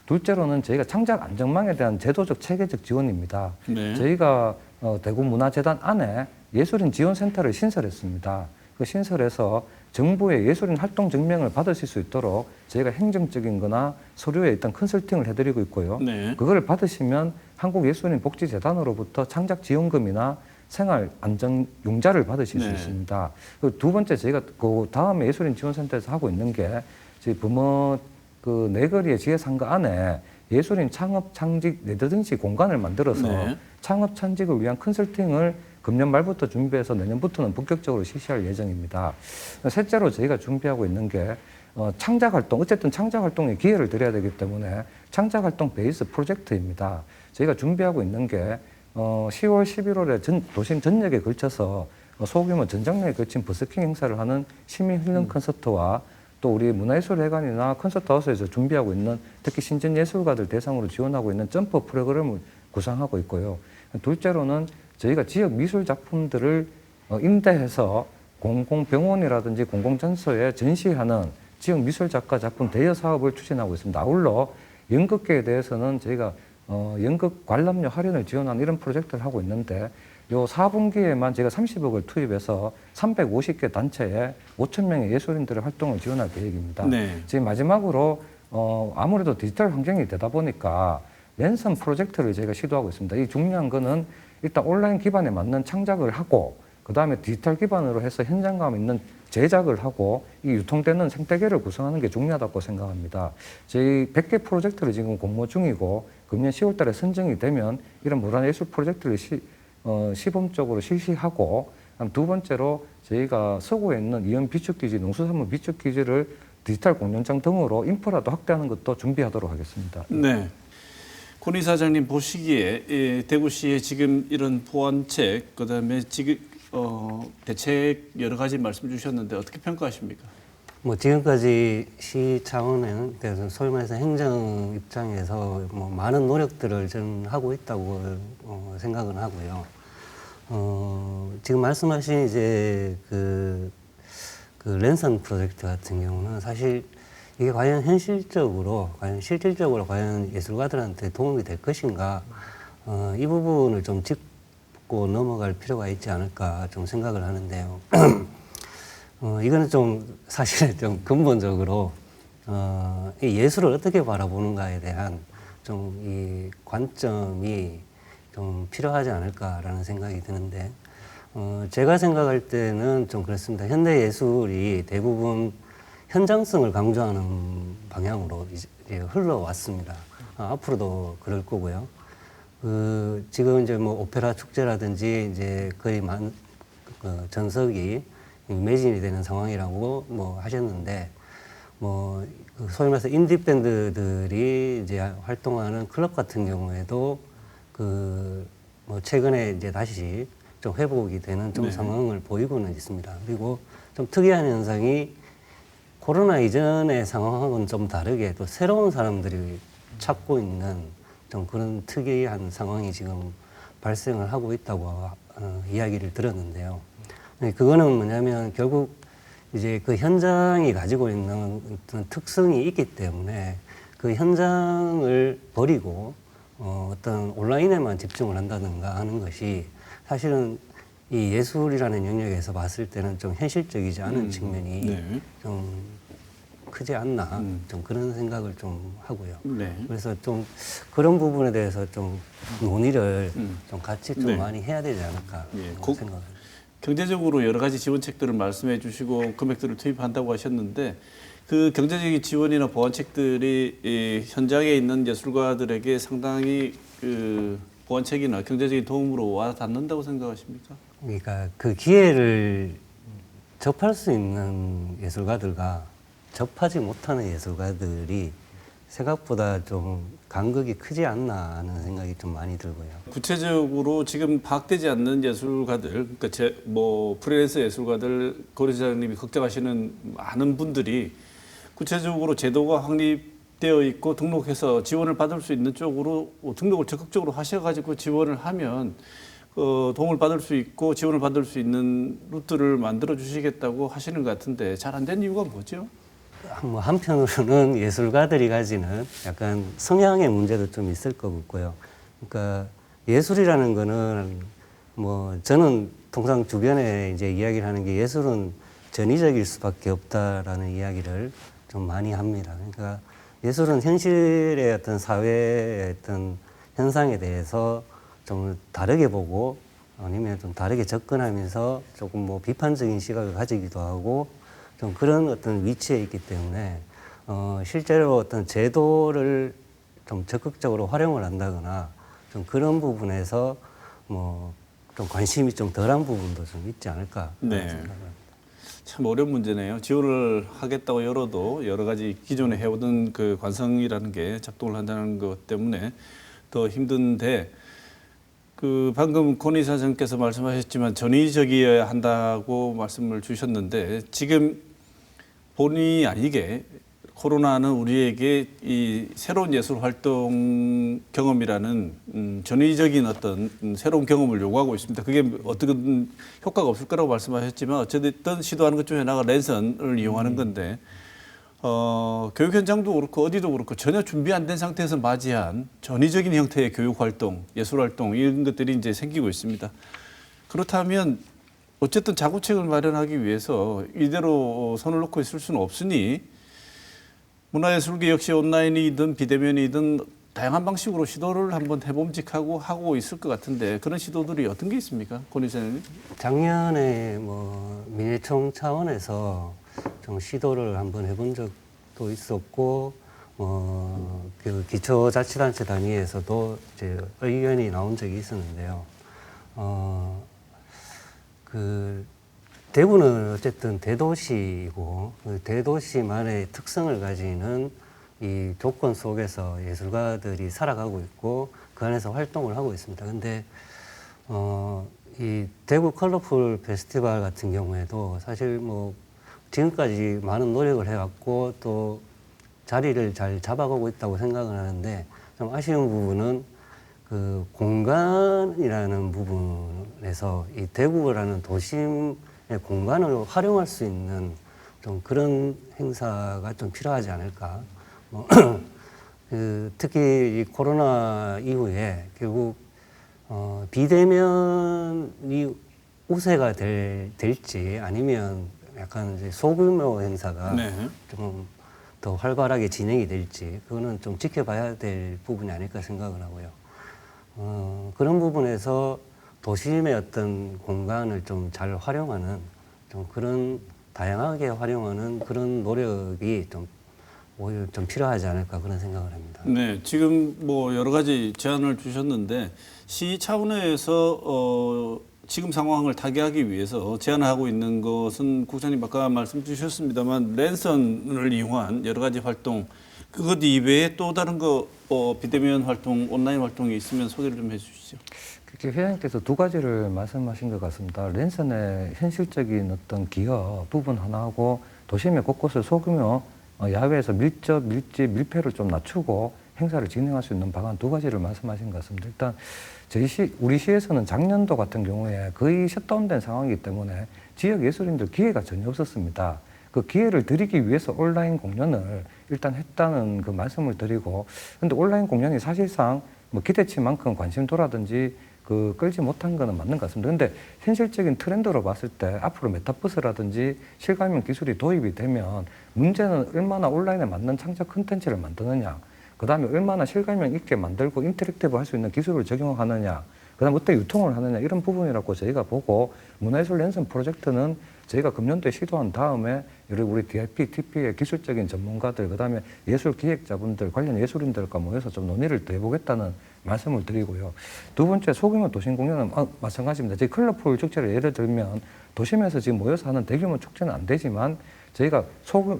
둘째로는 저희가 창작 안정망에 대한 제도적 체계적 지원입니다. 네. 저희가 대구문화재단 안에 예술인 지원센터를 신설했습니다. 그 신설해서 정부의 예술인 활동 증명을 받으실 수 있도록 저희가 행정적인 거나 서류에 일단 컨설팅을 해드리고 있고요. 네. 그걸 받으시면 한국예술인복지재단으로부터 창작 지원금이나 생활 안정 융자를 받으실 수 네. 있습니다. 두 번째 저희가 그 다음에 예술인 지원센터에서 하고 있는 게 저희 부모 내거리의 지혜상가 안에 예술인 창업 창직 레지던시 공간을 만들어서 네. 창업 창직을 위한 컨설팅을 금년 말부터 준비해서 내년부터는 본격적으로 실시할 예정입니다. 셋째로 저희가 준비하고 있는 게 창작 활동, 어쨌든 창작 활동에 기회를 드려야 되기 때문에 창작 활동 베이스 프로젝트입니다. 저희가 준비하고 있는 게 10월, 11월에 도심 전역에 걸쳐서 소규모 전장면에 걸친 버스킹 행사를 하는 시민 훈련 콘서트와 또 우리 문화예술회관이나 콘서트하우스에서 준비하고 있는 특히 신진 예술가들 대상으로 지원하고 있는 점프 프로그램을 구상하고 있고요. 둘째로는 저희가 지역 미술 작품들을 임대해서 공공병원이라든지 공공장소에 전시하는 지역 미술작가 작품 대여 사업을 추진하고 있습니다. 아울러 연극계에 대해서는 저희가 연극 관람료 할인을 지원하는 이런 프로젝트를 하고 있는데 요 4분기에만 제가 30억을 투입해서 350개 단체에 5,000명의 예술인들의 활동을 지원할 계획입니다. 네. 지금 마지막으로 아무래도 디지털 환경이 되다 보니까 랜선 프로젝트를 저희가 시도하고 있습니다. 이 중요한 거는 일단 온라인 기반에 맞는 창작을 하고 그다음에 디지털 기반으로 해서 현장감 있는 제작을 하고 이 유통되는 생태계를 구성하는 게 중요하다고 생각합니다. 저희 100개 프로젝트를 지금 공모 중이고 금년 10월 달에 선정이 되면 이런 문화예술 프로젝트를 시범적으로 실시하고 두 번째로 저희가 서구에 있는 이연 비축기지, 농수산물 비축기지를 디지털 공연장 등으로 인프라도 확대하는 것도 준비하도록 하겠습니다. 네. 권 이사장님 보시기에 대구시의 지금 이런 보완책, 그다음에 지금 대책 여러 가지 말씀 주셨는데 어떻게 평가하십니까? 뭐 지금까지 시 차원에는 그래서 소위 말해서 행정 입장에서 뭐 많은 노력들을 저는 하고 있다고 생각은 하고요. 지금 말씀하신 이제 그 랜선 프로젝트 같은 경우는 사실 이게 과연 현실적으로, 과연 실질적으로 과연 예술가들한테 도움이 될 것인가, 이 부분을 좀 짚고 넘어갈 필요가 있지 않을까 좀 생각을 하는데요. 이거는 좀 사실 좀 근본적으로 이 예술을 어떻게 바라보는가에 대한 좀 이 관점이 좀 필요하지 않을까라는 생각이 드는데, 제가 생각할 때는 좀 그렇습니다. 현대 예술이 대부분 현장성을 강조하는 방향으로 이제 흘러왔습니다. 앞으로도 그럴 거고요. 지금 이제 뭐 오페라 축제라든지 이제 거의 전석이 매진이 되는 상황이라고 뭐 하셨는데, 뭐 소위 말해서 인디 밴드들이 이제 활동하는 클럽 같은 경우에도 뭐 최근에 이제 다시 좀 회복이 되는 좀 네. 상황을 보이고는 있습니다. 그리고 좀 특이한 현상이 코로나 이전의 상황하고는 좀 다르게 또 새로운 사람들이 찾고 있는 좀 그런 특이한 상황이 지금 발생을 하고 있다고 이야기를 들었는데요. 그거는 뭐냐면 결국 이제 그 현장이 가지고 있는 어떤 특성이 있기 때문에 그 현장을 버리고 어떤 온라인에만 집중을 한다든가 하는 것이 사실은 이 예술이라는 영역에서 봤을 때는 좀 현실적이지 않은 측면이 네. 좀 크지 않나 좀 그런 생각을 좀 하고요. 네. 그래서 좀 그런 부분에 대해서 좀 논의를 좀 같이 좀 네. 많이 해야 되지 않을까 예. 생각합니다. 경제적으로 여러 가지 지원책들을 말씀해 주시고 금액들을 투입한다고 하셨는데 그 경제적인 지원이나 보완책들이 이 현장에 있는 예술가들에게 상당히 그 보완책이나 경제적인 도움으로 와 닿는다고 생각하십니까? 그러니까 그 기회를 접할 수 있는 예술가들과 접하지 못하는 예술가들이 생각보다 좀 간극이 크지 않나 하는 생각이 좀 많이 들고요. 구체적으로 지금 파악되지 않는 예술가들, 그러니까 뭐 프리랜서 예술가들, 권 이사장님이 걱정하시는 많은 분들이 구체적으로 제도가 확립되어 있고 등록해서 지원을 받을 수 있는 쪽으로 등록을 적극적으로 하셔가지고 지원을 하면 도움을 받을 수 있고 지원을 받을 수 있는 루트를 만들어 주시겠다고 하시는 것 같은데 잘 안 된 이유가 뭐죠? 뭐 한편으로는 예술가들이 가지는 약간 성향의 문제도 좀 있을 것 같고요. 그러니까 예술이라는 거는 뭐 저는 통상 주변에 이제 이야기를 하는 게 예술은 전위적일 수밖에 없다라는 이야기를 좀 많이 합니다. 그러니까 예술은 현실의 어떤 사회의 어떤 현상에 대해서 좀 다르게 보고 아니면 좀 다르게 접근하면서 조금 뭐 비판적인 시각을 가지기도 하고 좀 그런 어떤 위치에 있기 때문에 실제로 어떤 제도를 좀 적극적으로 활용을 한다거나 좀 그런 부분에서 뭐 좀 관심이 좀 덜한 부분도 좀 있지 않을까 네. 생각합니다. 참 어려운 문제네요. 지원을 하겠다고 열어도 여러 가지 기존에 해오던 그 관성이라는 게 작동을 한다는 것 때문에 더 힘든데 그 방금 권 이사장께서 말씀하셨지만 전위적이어야 한다고 말씀을 주셨는데 지금 본의 아니게 코로나는 우리에게 이 새로운 예술 활동 경험이라는 전위적인 어떤 새로운 경험을 요구하고 있습니다. 그게 어떻게든 효과가 없을 거라고 말씀하셨지만 어쨌든 시도하는 것 중에 하나가 랜선을 이용하는 건데 교육 현장도 그렇고 어디도 그렇고 전혀 준비 안 된 상태에서 맞이한 전위적인 형태의 교육 활동, 예술 활동 이런 것들이 이제 생기고 있습니다. 그렇다면 어쨌든 자구책을 마련하기 위해서 이대로 손을 놓고 있을 수는 없으니 문화예술계 역시 온라인이든 비대면이든 다양한 방식으로 시도를 한번 해봄직하고 하고 있을 것 같은데 그런 시도들이 어떤 게 있습니까? 권 이사님? 작년에 뭐 민예총 차원에서 좀 시도를 한번 해본 적도 있었고, 그 기초자치단체 단위에서도 이제 의견이 나온 적이 있었는데요. 그 대구는 어쨌든 대도시이고 그 대도시만의 특성을 가지는 이 조건 속에서 예술가들이 살아가고 있고 그 안에서 활동을 하고 있습니다. 근데 이 대구 컬러풀 페스티벌 같은 경우에도 사실 뭐 지금까지 많은 노력을 해왔고 또 자리를 잘 잡아가고 있다고 생각을 하는데 좀 아쉬운 부분은 그 공간이라는 부분에서 이 대구라는 도심의 공간을 활용할 수 있는 좀 그런 행사가 좀 필요하지 않을까. 특히 이 코로나 이후에 결국 비대면이 우세가 될지 아니면 약간 이제 소규모 행사가 좀 더 활발하게 진행이 될지 그거는 좀 지켜봐야 될 부분이 아닐까 생각을 하고요. 그런 부분에서 도심의 어떤 공간을 좀 잘 활용하는 좀 그런 다양하게 활용하는 그런 노력이 좀 오히려 좀 필요하지 않을까 그런 생각을 합니다. 네, 지금 뭐 여러 가지 제안을 주셨는데 시 차원에서 지금 상황을 타개하기 위해서 제안하고 있는 것은 국장님 아까 말씀 주셨습니다만 랜선을 이용한 여러 가지 활동 그것 이외에 또 다른 거 비대면 활동, 온라인 활동이 있으면 소개를 좀 해주시죠. 그렇게 회장님께서 두 가지를 말씀하신 것 같습니다. 랜선의 현실적인 어떤 기여 부분 하나하고 도심의 곳곳을 소규모 야외에서 밀폐를 좀 낮추고 행사를 진행할 수 있는 방안 두 가지를 말씀하신 것 같습니다. 일단 우리 시에서는 작년도 같은 경우에 거의 셧다운된 상황이기 때문에 지역 예술인들 기회가 전혀 없었습니다. 그 기회를 드리기 위해서 온라인 공연을 일단 했다는 그 말씀을 드리고, 근데 온라인 공연이 사실상 뭐 기대치만큼 관심도라든지 그 끌지 못한 거는 맞는 것 같습니다. 근데 현실적인 트렌드로 봤을 때 앞으로 메타버스라든지 실감형 기술이 도입이 되면 문제는 얼마나 온라인에 맞는 창작 콘텐츠를 만드느냐, 그 다음에 얼마나 실감형 있게 만들고 인터랙티브 할 수 있는 기술을 적용하느냐, 그 다음에 어떻게 유통을 하느냐 이런 부분이라고 저희가 보고 문화예술 랜선 프로젝트는 저희가 금년도에 시도한 다음에 우리 DIP, TP의 기술적인 전문가들, 그 다음에 예술 기획자분들, 관련 예술인들과 모여서 좀 논의를 더 해보겠다는 말씀을 드리고요. 두 번째, 소규모 도심 공연은 마찬가지입니다. 저희 컬러풀 축제를 예를 들면 도심에서 지금 모여서 하는 대규모 축제는 안 되지만 저희가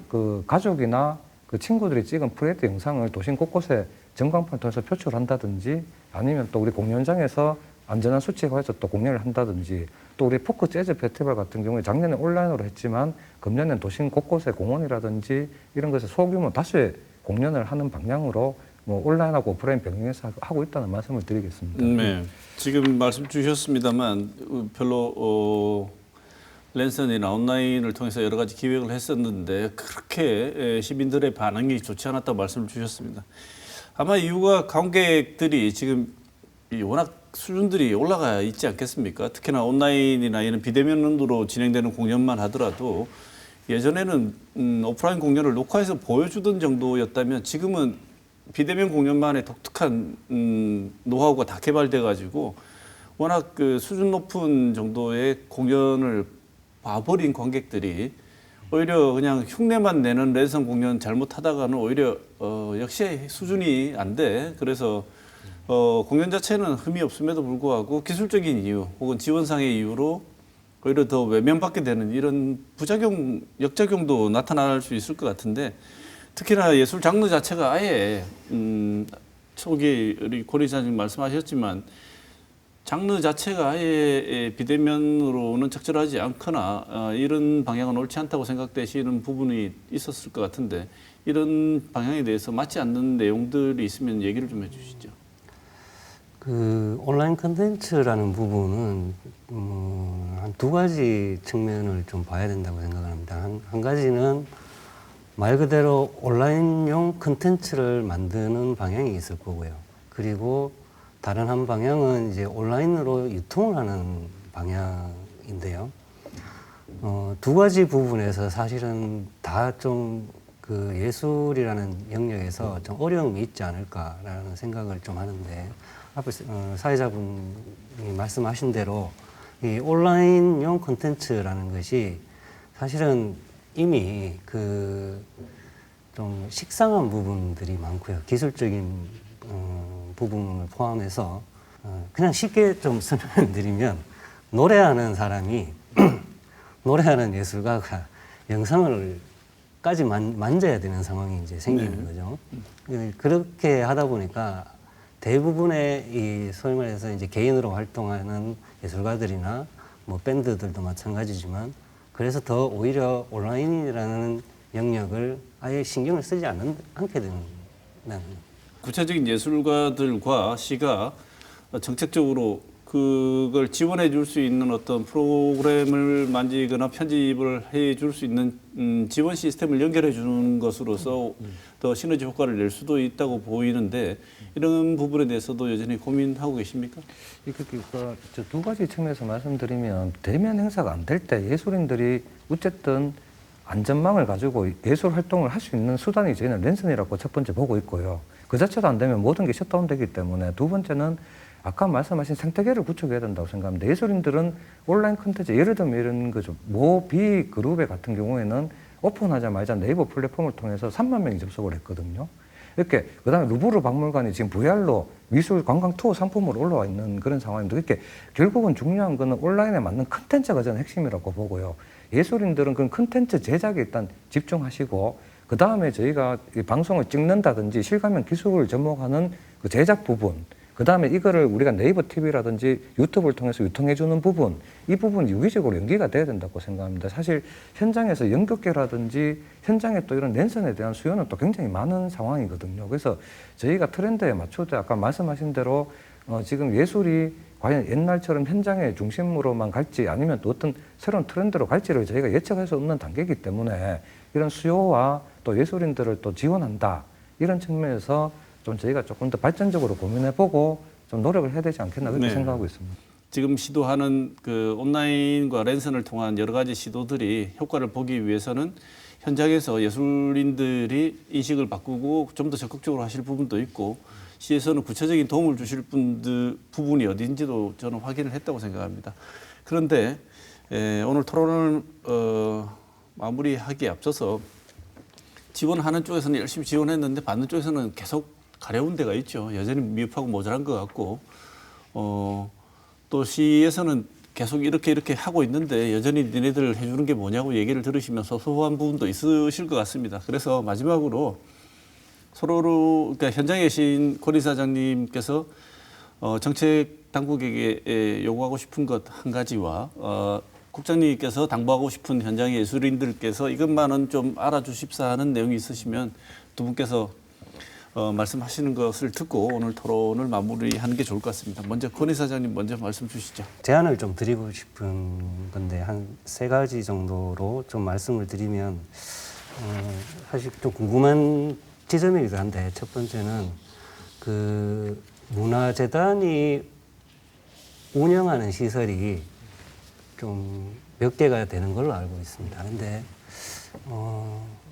그 가족이나 그 친구들이 찍은 프레드 영상을 도심 곳곳에 전광판을 통해서 표출한다든지 아니면 또 우리 공연장에서 안전한 수칙화해서 또 공연을 한다든지 또 우리 포크 재즈 페스티벌 같은 경우에 작년에 온라인으로 했지만 금년에는 도심 곳곳에 공원이라든지 이런 것에 소규모 다수의 공연을 하는 방향으로 뭐 온라인하고 오프라인 병행해서 하고 있다는 말씀을 드리겠습니다. 네, 지금 말씀 주셨습니다만 별로 랜선이나 온라인을 통해서 여러 가지 기획을 했었는데 그렇게 시민들의 반응이 좋지 않았다고 말씀을 주셨습니다. 아마 이유가 관객들이 지금 워낙 수준들이 올라가 있지 않겠습니까? 특히나 온라인이나 이런 비대면으로 진행되는 공연만 하더라도 예전에는 오프라인 공연을 녹화해서 보여주던 정도였다면 지금은 비대면 공연만의 독특한 노하우가 다 개발돼 가지고 워낙 그 수준 높은 정도의 공연을 봐버린 관객들이 오히려 그냥 흉내만 내는 랜선 공연 잘못하다가는 오히려 역시 수준이 안 돼. 그래서 공연 자체는 흠이 없음에도 불구하고 기술적인 이유 혹은 지원상의 이유로 오히려 더 외면받게 되는 이런 부작용, 역작용도 나타날 수 있을 것 같은데 특히나 예술 장르 자체가 아예 초기 우리 권 이사님 말씀하셨지만 장르 자체가 아예 비대면으로는 적절하지 않거나 이런 방향은 옳지 않다고 생각되시는 부분이 있었을 것 같은데 이런 방향에 대해서 맞지 않는 내용들이 있으면 얘기를 좀 해주시죠. 그 온라인 콘텐츠라는 부분은 한 두 가지 측면을 좀 봐야 된다고 생각을 합니다. 한 가지는 말 그대로 온라인용 콘텐츠를 만드는 방향이 있을 거고요. 그리고 다른 한 방향은 이제 온라인으로 유통을 하는 방향인데요. 두 가지 부분에서 사실은 다 좀 그 예술이라는 영역에서 좀 어려움이 있지 않을까라는 생각을 좀 하는데, 앞에 사회자분이 말씀하신 대로 이 온라인용 콘텐츠라는 것이 사실은 이미 그 좀 식상한 부분들이 많고요. 기술적인 부분을 포함해서 그냥 쉽게 좀 설명드리면, 노래하는 사람이 노래하는 예술가가 영상을 까지 만져야 되는 상황이 이제 생기는 거죠. 그렇게 하다 보니까 대부분의 이 소위 말해서 이제 개인으로 활동하는 예술가들이나 뭐 밴드들도 마찬가지지만, 그래서 더 오히려 온라인이라는 영역을 아예 신경을 쓰지 않게 되는. 구체적인 예술가들과 시가 정책적으로 그걸 지원해 줄 수 있는 어떤 프로그램을 만지거나 편집을 해 줄 수 있는 지원 시스템을 연결해 주는 것으로서 더 시너지 효과를 낼 수도 있다고 보이는데, 이런 부분에 대해서도 여전히 고민하고 계십니까? 그러니까 저 두 가지 측면에서 말씀드리면, 대면 행사가 안 될 때 예술인들이 어쨌든 안전망을 가지고 예술 활동을 할 수 있는 수단이 저희는 랜선이라고 첫 번째 보고 있고요. 그 자체도 안 되면 모든 게 셧다운되기 때문에, 두 번째는 아까 말씀하신 생태계를 구축해야 된다고 생각합니다. 예술인들은 온라인 콘텐츠, 예를 들면 이런 거죠. 모 B 그룹의 같은 경우에는 오픈하자마자 네이버 플랫폼을 통해서 3만 명이 접속을 했거든요. 이렇게 그다음에 루브르 박물관이 지금 VR로 미술 관광 투어 상품으로 올라와 있는 그런 상황입니다. 이렇게 결국은 중요한 거는 온라인에 맞는 콘텐츠가 저는 핵심이라고 보고요. 예술인들은 그런 콘텐츠 제작에 일단 집중하시고, 그 다음에 저희가 이 방송을 찍는다든지 실감형 기술을 접목하는 그 제작 부분, 그 다음에 이거를 우리가 네이버 TV라든지 유튜브를 통해서 유통해주는 부분, 이 부분이 유기적으로 연계가 돼야 된다고 생각합니다. 사실 현장에서 연극계라든지 현장에 또 이런 랜선에 대한 수요는 또 굉장히 많은 상황이거든요. 그래서 저희가 트렌드에 맞출 때 아까 말씀하신 대로 지금 예술이 과연 옛날처럼 현장의 중심으로만 갈지 아니면 또 어떤 새로운 트렌드로 갈지를 저희가 예측할 수 없는 단계이기 때문에, 이런 수요와 또 예술인들을 또 지원한다, 이런 측면에서 좀 저희가 조금 더 발전적으로 고민해보고 좀 노력을 해야 되지 않겠나, 그렇게 생각하고 있습니다. 지금 시도하는 그 온라인과 랜선을 통한 여러 가지 시도들이 효과를 보기 위해서는 현장에서 예술인들이 인식을 바꾸고 좀 더 적극적으로 하실 부분도 있고, 시에서는 구체적인 도움을 주실 부분이 어딘지도 저는 확인을 했다고 생각합니다. 그런데 오늘 토론을 마무리하기에 앞서서, 지원하는 쪽에서는 열심히 지원했는데 받는 쪽에서는 계속 가려운 데가 있죠. 여전히 미흡하고 모자란 것 같고, 또 시에서는 계속 이렇게 하고 있는데 여전히 니네들 해주는 게 뭐냐고 얘기를 들으시면서 소소한 부분도 있으실 것 같습니다. 그래서 마지막으로 그러니까 현장에 계신 권 이사장님께서 정책 당국에게 요구하고 싶은 것 한 가지와 국장님께서 당부하고 싶은 현장의 예술인들께서 이것만은 좀 알아주십사 하는 내용이 있으시면 두 분께서 말씀하시는 것을 듣고 오늘 토론을 마무리하는 게 좋을 것 같습니다. 먼저 권 이사장님 먼저 말씀 주시죠. 제안을 좀 드리고 싶은 건데, 한 3가지 정도로 좀 말씀을 드리면, 사실 좀 궁금한 지점이기도 한데, 첫 번째는 그 문화재단이 운영하는 시설이 좀 몇 개가 되는 걸로 알고 있습니다. 근데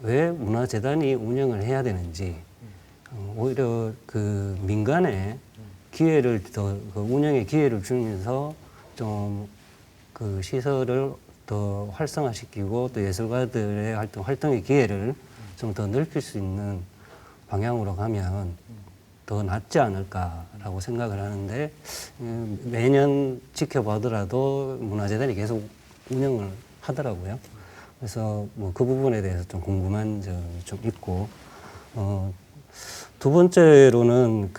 왜 문화재단이 운영을 해야 되는지, 오히려 그 민간에 기회를 더, 그 운영의 기회를 주면서 좀 그 시설을 더 활성화시키고 또 예술가들의 활동의 기회를 좀 더 넓힐 수 있는 방향으로 가면 더 낫지 않을까라고 생각을 하는데, 매년 지켜보더라도 문화재단이 계속 운영을 하더라고요. 그래서 뭐 그 부분에 대해서 좀 궁금한 점이 좀 있고, 두 번째로는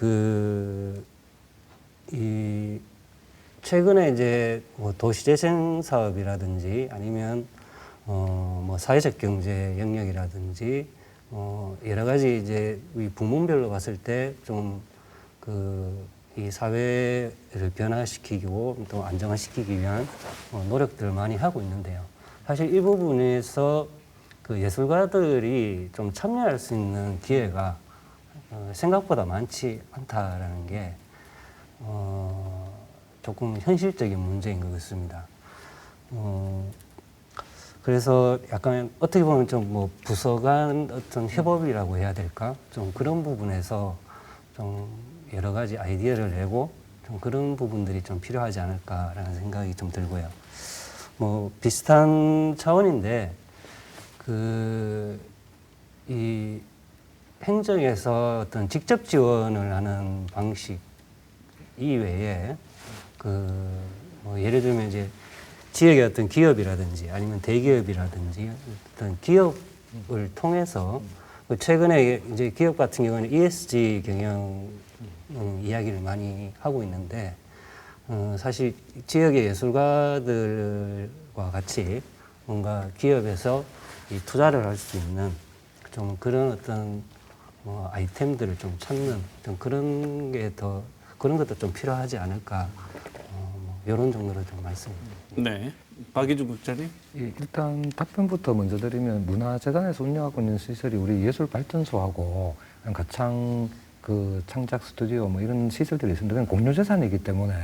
최근에 이제 뭐 도시재생 사업이라든지 아니면 뭐 사회적 경제 영역이라든지 여러 가지 이제 이 부문별로 봤을 때 좀 이 사회를 변화시키고 또 안정화시키기 위한 노력들을 많이 하고 있는데요. 사실 이 부분에서 그 예술가들이 좀 참여할 수 있는 기회가 생각보다 많지 않다라는 게 조금 현실적인 문제인 것 같습니다. 그래서 약간 어떻게 보면 좀 뭐 부서 간 어떤 협업이라고 해야 될까? 좀 그런 부분에서 좀 여러 가지 아이디어를 내고 좀 그런 부분들이 좀 필요하지 않을까라는 생각이 좀 들고요. 뭐 비슷한 차원인데 이 행정에서 어떤 직접 지원을 하는 방식 이외에 뭐 예를 들면 이제 지역의 어떤 기업이라든지 아니면 대기업이라든지 어떤 기업을 통해서 최근에 이제 기업 같은 경우는 ESG 경영 이야기를 많이 하고 있는데 사실 지역의 예술가들과 같이 뭔가 기업에서 이 투자를 할 수 있는 좀 그런 어떤 뭐 아이템들을 좀 찾는 좀 그런 것도 좀 필요하지 않을까 이런 정도로 좀 말씀드립니다. 네. 박희준 국장님. 예, 일단 답변부터 먼저 드리면 문화재단에서 운영하고 있는 시설이 우리 예술발전소하고 가창 창작 스튜디오 뭐 이런 시설들이 있습니다. 그건 공유재산이기 때문에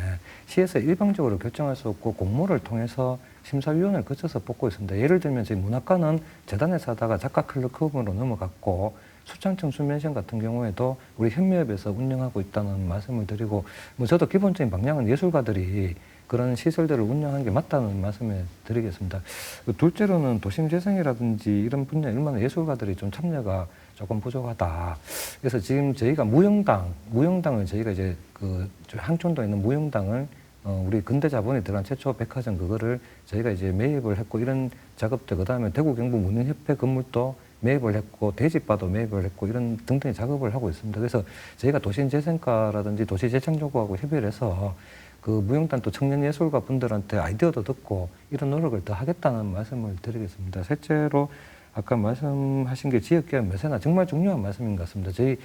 시에서 일방적으로 결정할 수 없고 공모를 통해서 심사위원을 거쳐서 뽑고 있습니다. 예를 들면 저희 문학과는 재단에서 하다가 작가 클럽으로 넘어갔고 수창청춘면션 같은 경우에도 우리 현미협에서 운영하고 있다는 말씀을 드리고 뭐 저도 기본적인 방향은 예술가들이 그런 시설들을 운영하는 게 맞다는 말씀을 드리겠습니다. 둘째로는 도심재생이라든지 이런 분야에 얼마나 예술가들이 좀 참여가 조금 부족하다. 그래서 지금 저희가 무용당을 저희가 이제 항촌도에 있는 무용당을 우리 근대자본이 들어간 최초 백화점 그거를 저희가 이제 매입을 했고 이런 작업들 그다음에 대구 경북 문인협회 건물도 매입을 했고 대지바도 매입을 했고 이런 등등의 작업을 하고 있습니다. 그래서 저희가 도시재생과라든지 도시재창조구하고 협의를 해서 무용단 또 청년 예술가 분들한테 아이디어도 듣고 이런 노력을 더 하겠다는 말씀을 드리겠습니다. 셋째로 아까 말씀하신 게 지역계획 매세나 정말 중요한 말씀인 것 같습니다. 저희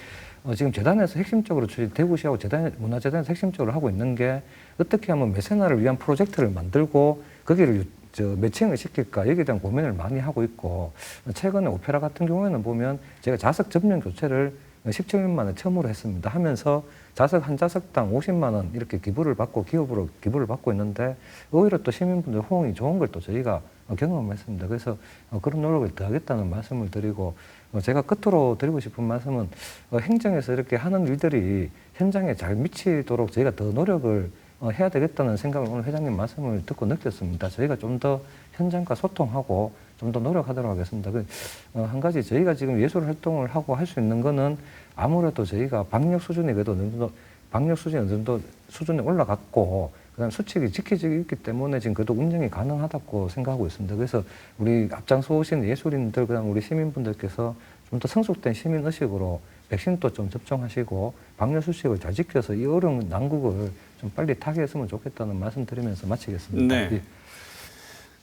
지금 재단에서 핵심적으로 대구시하고 문화재단에서 핵심적으로 하고 있는 게 어떻게 하면 매세나를 위한 프로젝트를 만들고 거기를 매칭을 시킬까 여기에 대한 고민을 많이 하고 있고 최근에 오페라 같은 경우에는 보면 제가 자석 전면 교체를 17년 만에 처음으로 했습니다. 하면서 한 자석당 50만 원 이렇게 기부를 받고 기업으로 기부를 받고 있는데 오히려 또 시민분들 호응이 좋은 걸 또 저희가 경험했습니다. 그래서 그런 노력을 더 하겠다는 말씀을 드리고 제가 끝으로 드리고 싶은 말씀은 행정에서 이렇게 하는 일들이 현장에 잘 미치도록 저희가 더 노력을 해야 되겠다는 생각을 오늘 회장님 말씀을 듣고 느꼈습니다. 저희가 좀 더 현장과 소통하고 좀 더 노력하도록 하겠습니다. 한 가지 저희가 지금 예술 활동을 하고 할 수 있는 거는 아무래도 저희가 방역 수준이 그래도 어느 정도 수준이 올라갔고 그다음 수칙이 지켜지고 있기 때문에 지금 그래도 운영이 가능하다고 생각하고 있습니다. 그래서 우리 앞장서 오신 예술인들 그다음 우리 시민분들께서 좀 더 성숙된 시민 의식으로 백신도 좀 접종하시고 방역 수칙을 잘 지켜서 이 어려운 난국을 좀 빨리 타개했으면 좋겠다는 말씀 드리면서 마치겠습니다. 네. 예.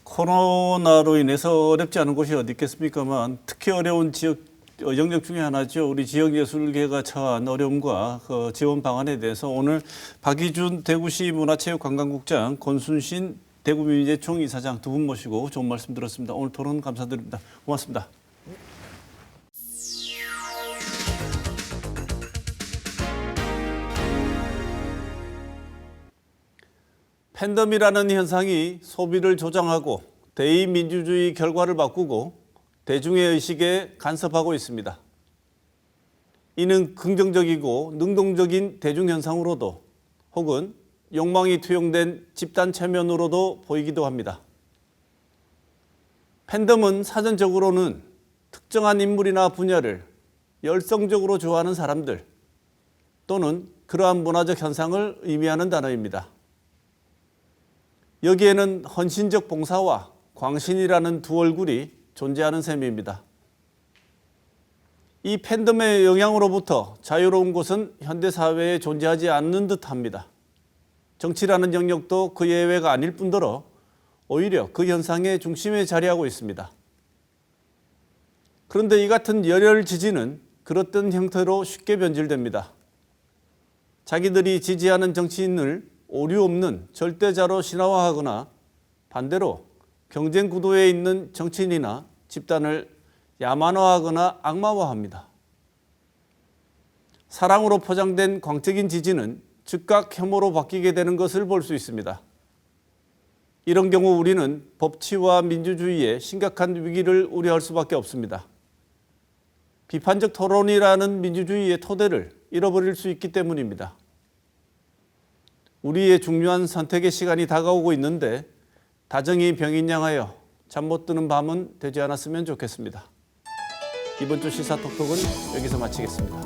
코로나로 인해서 어렵지 않은 곳이 어디 있겠습니까만 특히 어려운 지역 영역 중에 하나죠. 우리 지역예술계가 처한 어려움과 그 지원 방안에 대해서 오늘 박희준 대구시 문화체육관광국장, 권순신 대구민예총 이사장 두 분 모시고 좋은 말씀 들었습니다. 오늘 토론 감사드립니다. 고맙습니다. 팬덤이라는 현상이 소비를 조장하고 대의민주주의 결과를 바꾸고 대중의 의식에 간섭하고 있습니다. 이는 긍정적이고 능동적인 대중현상으로도 혹은 욕망이 투영된 집단 체면으로도 보이기도 합니다. 팬덤은 사전적으로는 특정한 인물이나 분야를 열성적으로 좋아하는 사람들 또는 그러한 문화적 현상을 의미하는 단어입니다. 여기에는 헌신적 봉사와 광신이라는 두 얼굴이 존재하는 셈입니다. 이 팬덤의 영향으로부터 자유로운 곳은 현대사회에 존재하지 않는 듯합니다. 정치라는 영역도 그 예외가 아닐 뿐더러 오히려 그 현상의 중심에 자리하고 있습니다. 그런데 이 같은 열혈 지지는 그렇던 형태로 쉽게 변질됩니다. 자기들이 지지하는 정치인을 오류 없는 절대자로 신화화하거나 반대로 경쟁 구도에 있는 정치인이나 집단을 야만화하거나 악마화합니다. 사랑으로 포장된 광적인 지지는 즉각 혐오로 바뀌게 되는 것을 볼 수 있습니다. 이런 경우 우리는 법치와 민주주의에 심각한 위기를 우려할 수밖에 없습니다. 비판적 토론이라는 민주주의의 토대를 잃어버릴 수 있기 때문입니다. 우리의 중요한 선택의 시간이 다가오고 있는데 다정히 병인양하여 잠 못 드는 밤은 되지 않았으면 좋겠습니다. 이번 주 시사톡톡은 여기서 마치겠습니다.